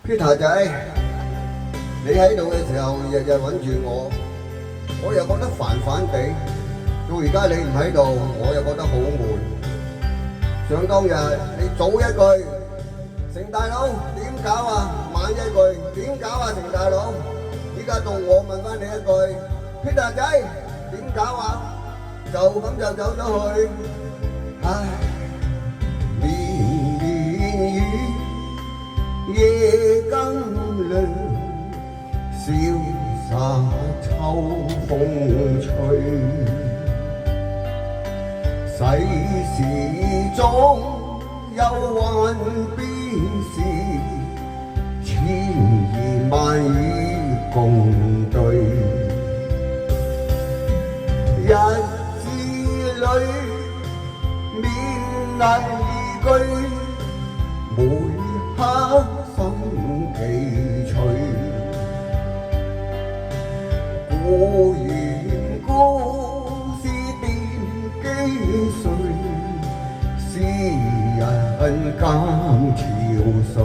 Peter 仔，你喺度嘅時候日日揾住我又覺得煩煩地。到而家你唔喺度，我又覺得好悶。想當日你早一句，成大佬點搞啊？晚一句點搞啊？成大佬，依家到我問翻你一句 ，Peter 仔點搞啊？就咁就走咗去，唉，綿綿雨，夜更涼，瀟灑秋風吹。世事中憂患變是千言萬語共對，日子裏面危懼，每刻心崎嶇。故園故事奠基歲，詩人監潮水。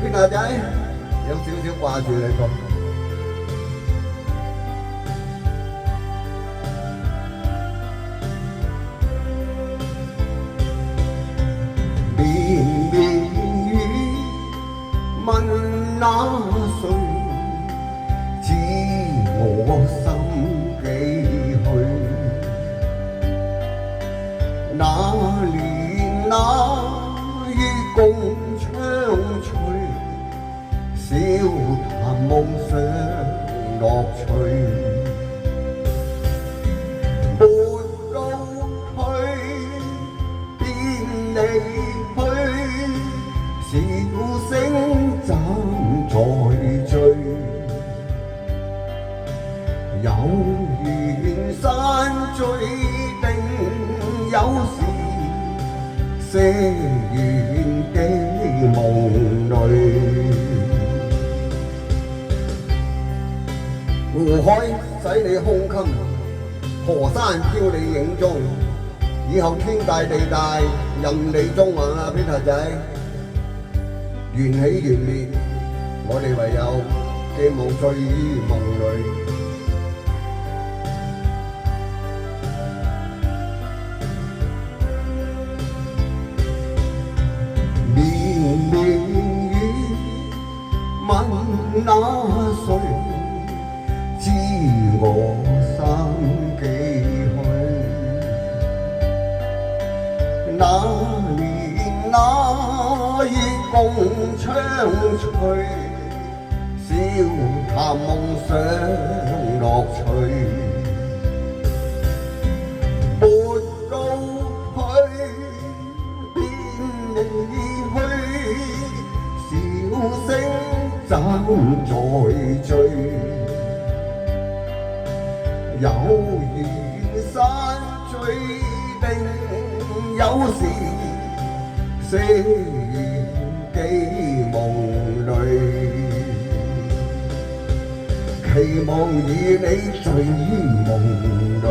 Peter 仔有少少掛住你噃。綿綿雨問那誰，知我心幾許？那年那月共窗翠，笑談夢想樂趣。沒告去，便離去，笑聲暫在追。有緣散聚定有時，些緣寄夢裏。湖海使你胸襟，河山飄你影蹤。以後天大地大，任你縱橫啊 Peter 仔。緣起緣滅，我哋唯有寄望醉於夢裏。綿綿雨問那誰，知我心幾許？那年那月共窗翠，笑談夢想樂趣。沒告去，便離去，笑聲暫在追。有緣散聚定有時，些緣寄夢裏。期望與你醉於夢裏。